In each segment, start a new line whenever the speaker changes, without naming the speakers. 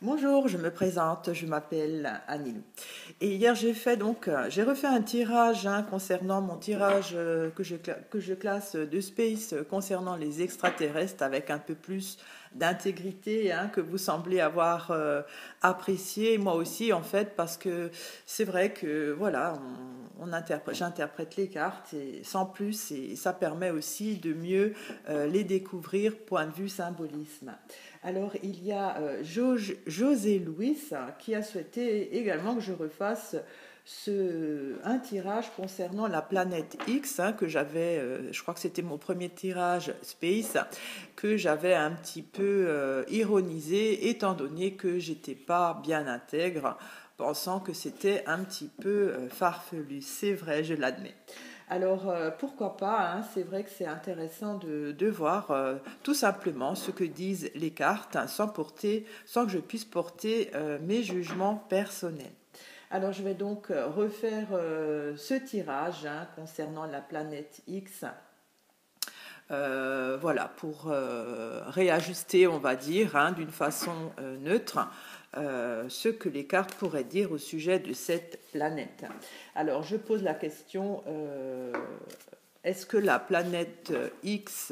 Bonjour, je me présente, je m'appelle Anilou. Et hier j'ai refait un tirage concernant mon tirage que je classe de Space concernant les extraterrestres avec un peu plus d'intégrité que vous semblez avoir apprécié, moi aussi en fait, parce que c'est vrai que voilà, j'interprète les cartes et sans plus et ça permet aussi de mieux les découvrir point de vue symbolisme. Alors, il y a José Louis qui a souhaité également que je refasse un tirage concernant la planète X que j'avais, je crois que c'était mon premier tirage Space, que j'avais un petit peu ironisé étant donné que j'étais pas bien intègre, pensant que c'était un petit peu farfelu. C'est vrai, je l'admets. Alors, pourquoi pas, c'est vrai que c'est intéressant de voir tout simplement ce que disent les cartes sans que je puisse porter mes jugements personnels. Alors, je vais donc refaire ce tirage concernant la planète X. Voilà, pour réajuster, on va dire, d'une façon neutre, ce que les cartes pourraient dire au sujet de cette planète. Alors, je pose la question, est-ce que la planète X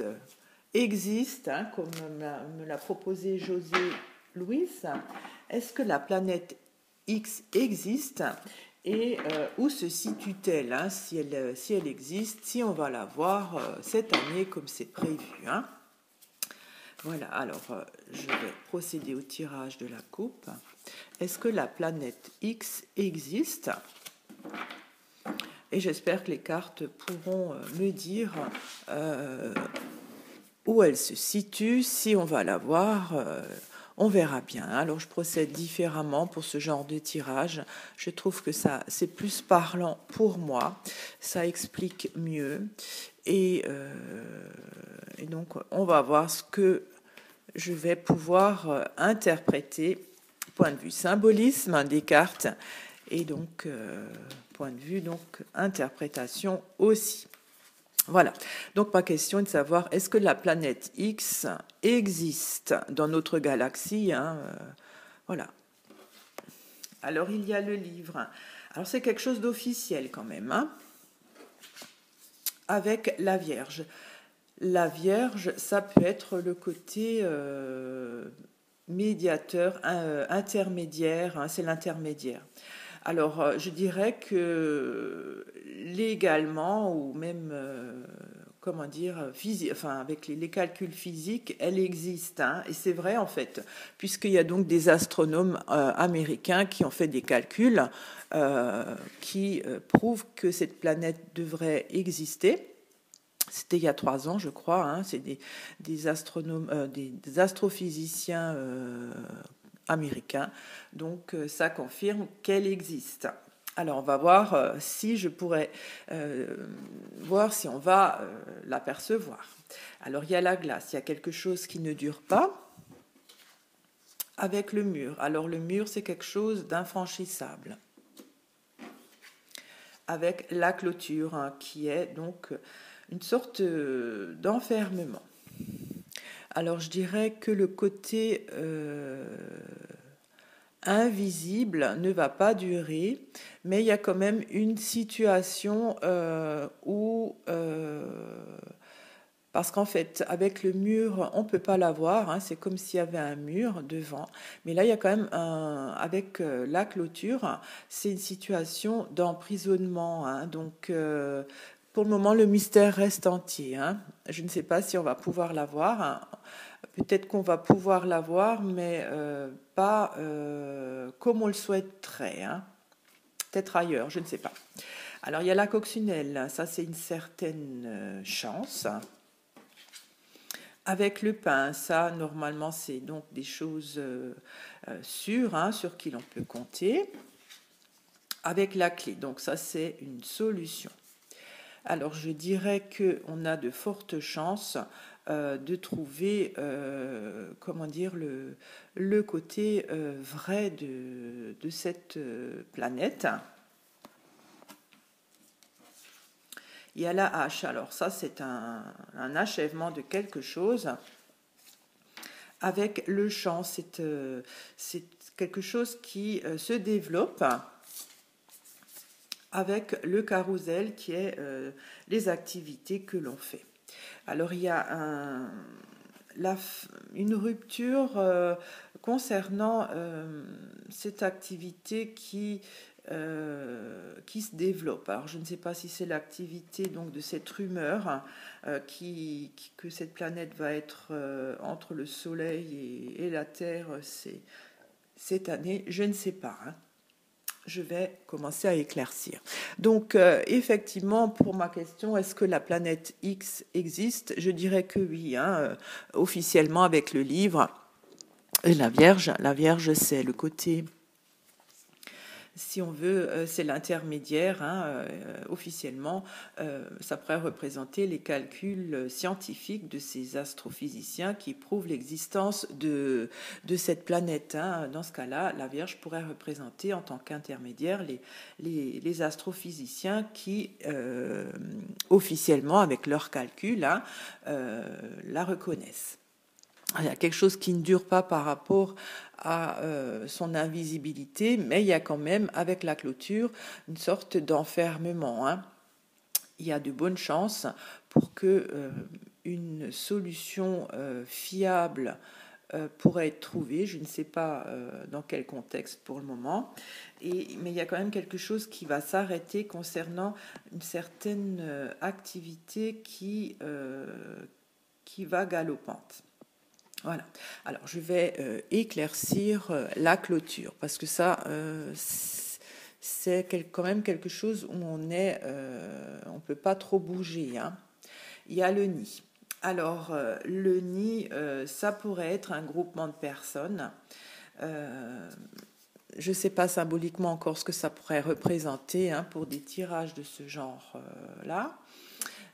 existe, comme me l'a proposé José Louis? Est-ce que la planète X existe et où se situe-t-elle, si elle existe, si on va la voir cette année comme c'est prévu. Voilà, alors je vais procéder au tirage de la coupe. Est-ce que la planète X existe? Et j'espère que les cartes pourront me dire où elle se situe, si on va la voir. On verra bien. Alors je procède différemment pour ce genre de tirage. Je trouve que ça c'est plus parlant pour moi. Ça explique mieux. Et donc on va voir ce que je vais pouvoir interpréter point de vue symbolisme des cartes et donc point de vue donc interprétation aussi. Voilà, donc ma question est de savoir, est-ce que la planète X existe dans notre galaxie Voilà. Alors, il y a le livre. Alors, c'est quelque chose d'officiel quand même, avec la Vierge. La Vierge, ça peut être le côté médiateur, intermédiaire, c'est l'intermédiaire. Alors, je dirais que légalement, ou même, avec les calculs physiques, elle existe. Et c'est vrai, en fait, puisqu'il y a donc des astronomes américains qui ont fait des calculs qui prouvent que cette planète devrait exister. C'était il y a 3 ans, je crois. C'est des astronomes, des astrophysiciens américain. Donc ça confirme qu'elle existe. Alors on va voir si je pourrais voir si on va l'apercevoir. Alors il y a la glace, il y a quelque chose qui ne dure pas avec le mur. Alors le mur c'est quelque chose d'infranchissable. Avec la clôture qui est donc une sorte d'enfermement. Alors je dirais que le côté invisible ne va pas durer, mais il y a quand même une situation où, parce qu'en fait, avec le mur, on ne peut pas la voir, c'est comme s'il y avait un mur devant, mais là, il y a quand même, avec la clôture, c'est une situation d'emprisonnement, donc pour le moment, le mystère reste entier. Je ne sais pas si on va pouvoir la voir. Peut-être qu'on va pouvoir la voir, mais pas comme on le souhaiterait. Peut-être ailleurs, je ne sais pas. Alors, il y a la coccinelle. Ça, c'est une certaine chance. Avec le pain, ça, normalement, c'est donc des choses sûres, sur qui l'on peut compter. Avec la clé, donc ça, c'est une solution. Alors, je dirais qu'on a de fortes chances de trouver, le côté vrai de cette planète. Il y a la hache. Alors, ça, c'est un achèvement de quelque chose. Avec le champ, c'est quelque chose qui se développe avec le carrousel qui est les activités que l'on fait. Alors il y a une rupture concernant cette activité qui se développe. Alors je ne sais pas si c'est l'activité donc de cette rumeur que cette planète va être entre le Soleil et la Terre cette année, je ne sais pas. Je vais commencer à éclaircir. Donc, effectivement, pour ma question, est-ce que la planète X existe? Je dirais que oui, officiellement avec le livre. Et la Vierge, c'est le côté, si on veut, c'est l'intermédiaire. Officiellement, ça pourrait représenter les calculs scientifiques de ces astrophysiciens qui prouvent l'existence de cette planète. Dans ce cas-là, la Vierge pourrait représenter en tant qu'intermédiaire les astrophysiciens qui, officiellement, avec leurs calculs, la reconnaissent. Il y a quelque chose qui ne dure pas par rapport à son invisibilité, mais il y a quand même, avec la clôture, une sorte d'enfermement. Il y a de bonnes chances pour que une solution fiable pourrait être trouvée. Je ne sais pas dans quel contexte pour le moment, mais il y a quand même quelque chose qui va s'arrêter concernant une certaine activité qui va galopante. Voilà. Alors, je vais éclaircir la clôture, parce que ça, c'est quand même quelque chose où on ne peut pas trop bouger. Il y a le nid. Alors, le nid, ça pourrait être un groupement de personnes. Je ne sais pas symboliquement encore ce que ça pourrait représenter pour des tirages de ce genre-là.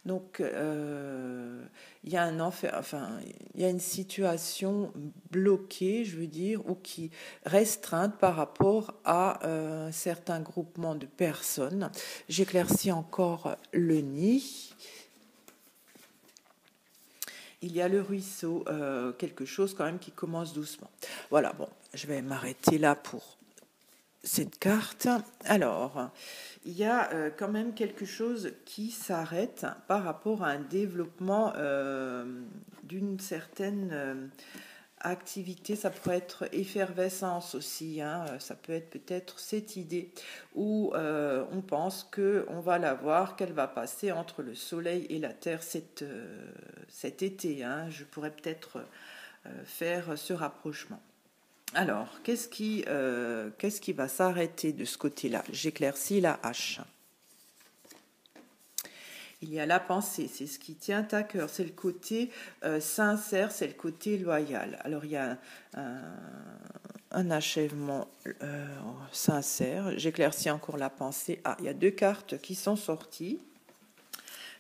Donc, il y a il y a une situation bloquée, je veux dire, ou qui restreinte par rapport à certains groupements de personnes. J'éclaircis encore le nid. Il y a le ruisseau, quelque chose quand même qui commence doucement. Voilà, bon, je vais m'arrêter là pour cette carte. Alors, il y a quand même quelque chose qui s'arrête par rapport à un développement d'une certaine activité. Ça pourrait être effervescence aussi. Ça peut être peut-être cette idée où on pense qu'on va la voir, qu'elle va passer entre le Soleil et la Terre cet été. Je pourrais peut-être faire ce rapprochement. Alors, qu'est-ce qui va s'arrêter de ce côté-là? J'éclaircis la hache. Il y a la pensée, c'est ce qui tient à cœur, c'est le côté sincère, c'est le côté loyal. Alors, il y a un achèvement sincère. J'éclaircis encore la pensée. Il y a 2 cartes qui sont sorties.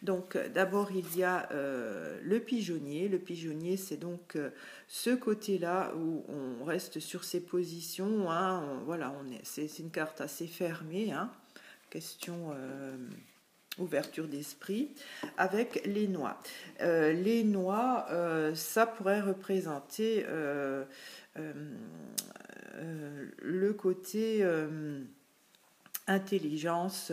Donc, d'abord, il y a le pigeonnier. Le pigeonnier, c'est donc ce côté-là où on reste sur ses positions. C'est une carte assez fermée. Question ouverture d'esprit. Avec les noix. Les noix, ça pourrait représenter le côté intelligence.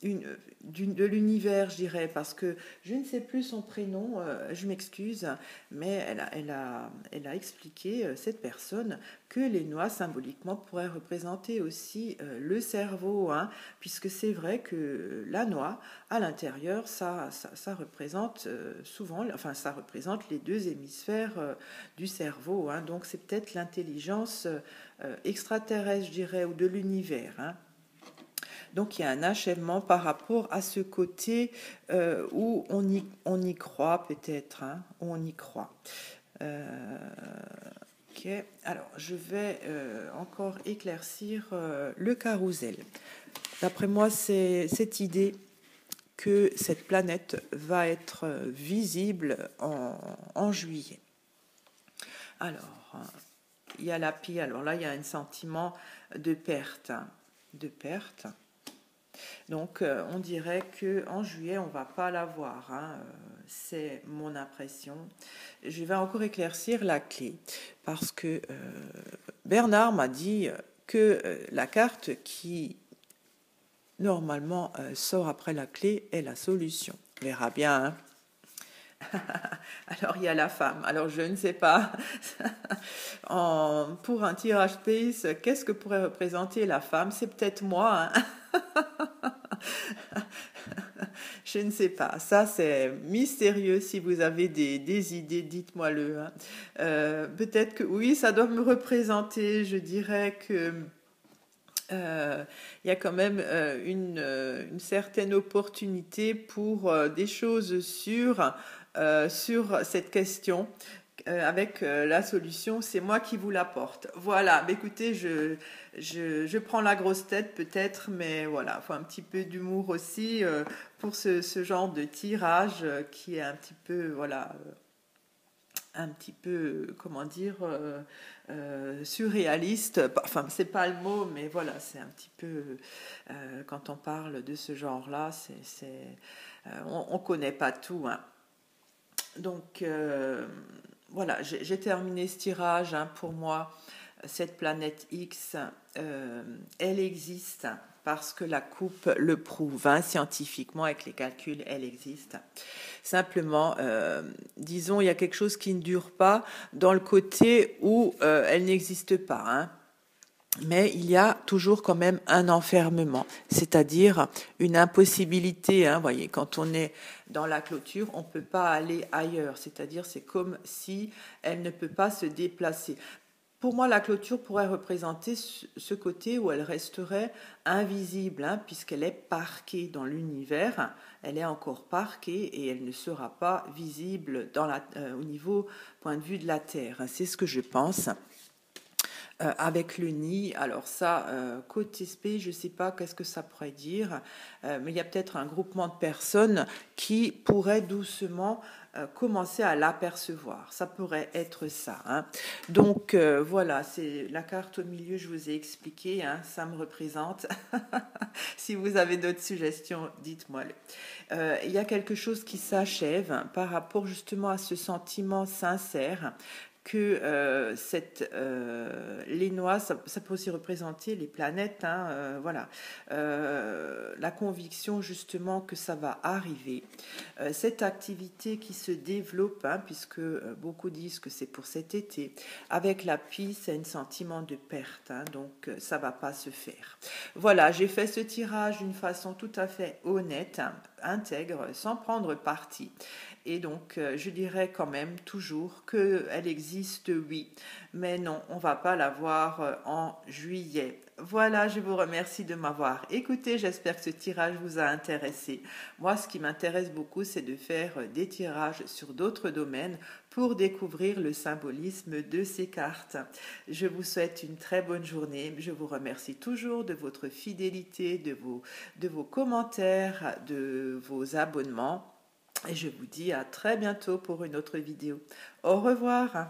De l'univers, je dirais, parce que je ne sais plus son prénom, je m'excuse, mais elle a expliqué, cette personne, que les noix, symboliquement, pourraient représenter aussi le cerveau, puisque c'est vrai que la noix, à l'intérieur, ça représente souvent, ça représente les 2 hémisphères du cerveau, donc c'est peut-être l'intelligence extraterrestre, je dirais, ou de l'univers, Donc, il y a un achèvement par rapport à ce côté où on y croit peut-être, où on y croit. Ok. Alors, je vais encore éclaircir le carrousel. D'après moi, c'est cette idée que cette planète va être visible en juillet. Alors, il y a la pie. Alors là, il y a un sentiment de perte. Donc, on dirait qu'en juillet, on ne va pas l'avoir, hein. C'est mon impression. Je vais encore éclaircir la clé parce que Bernard m'a dit que la carte qui normalement sort après la clé est la solution. On verra bien, hein. Alors, il y a la femme. Alors, je ne sais pas. Pour un tirage Space, qu'est-ce que pourrait représenter la femme? C'est peut-être moi, hein. Je ne sais pas. Ça, c'est mystérieux. Si vous avez des idées, dites-moi-le, hein. Peut-être que oui, ça doit me représenter. Je dirais que il y a quand même une certaine opportunité pour des choses sûres sur cette question. Avec la solution, c'est moi qui vous l'apporte. Voilà, mais écoutez, je prends la grosse tête peut-être, mais voilà, il faut un petit peu d'humour aussi pour ce genre de tirage qui est un petit peu, voilà, un petit peu, comment dire, surréaliste. Enfin, c'est pas le mot, mais voilà, c'est un petit peu, quand on parle de ce genre-là, on connaît pas tout, hein. Donc, voilà, j'ai terminé ce tirage, hein. Pour moi, cette planète X, elle existe parce que la coupe le prouve, hein, scientifiquement, avec les calculs, elle existe. Simplement, disons, il y a quelque chose qui ne dure pas dans le côté où elle n'existe pas, hein. Mais il y a toujours quand même un enfermement, c'est-à-dire une impossibilité, hein. Vous voyez, quand on est dans la clôture, on ne peut pas aller ailleurs, c'est-à-dire c'est comme si elle ne peut pas se déplacer. Pour moi, la clôture pourrait représenter ce côté où elle resterait invisible, hein, puisqu'elle est parquée dans l'univers, elle est encore parquée et elle ne sera pas visible au niveau point de vue de la Terre. C'est ce que je pense. Avec le nid, alors ça, côté SP, je ne sais pas qu'est-ce que ça pourrait dire, mais il y a peut-être un groupement de personnes qui pourraient doucement commencer à l'apercevoir. Ça pourrait être ça, hein. Donc voilà, c'est la carte au milieu, je vous ai expliqué, hein, ça me représente. Si vous avez d'autres suggestions, dites-moi-le. Il y a quelque chose qui s'achève par rapport justement à ce sentiment sincère que les noix, ça peut aussi représenter les planètes, hein, voilà. La conviction justement que ça va arriver. Cette activité qui se développe, hein, puisque beaucoup disent que c'est pour cet été, avec la pie, c'est un sentiment de perte, hein, donc ça va pas se faire. Voilà, j'ai fait ce tirage d'une façon tout à fait honnête, hein, intègre, sans prendre parti. Et donc, je dirais quand même toujours qu'elle existe, oui. Mais non, on ne va pas la voir en juillet. Voilà, je vous remercie de m'avoir écouté. J'espère que ce tirage vous a intéressé. Moi, ce qui m'intéresse beaucoup, c'est de faire des tirages sur d'autres domaines pour découvrir le symbolisme de ces cartes. Je vous souhaite une très bonne journée. Je vous remercie toujours de votre fidélité, de vos commentaires, de vos abonnements. Et je vous dis à très bientôt pour une autre vidéo. Au revoir.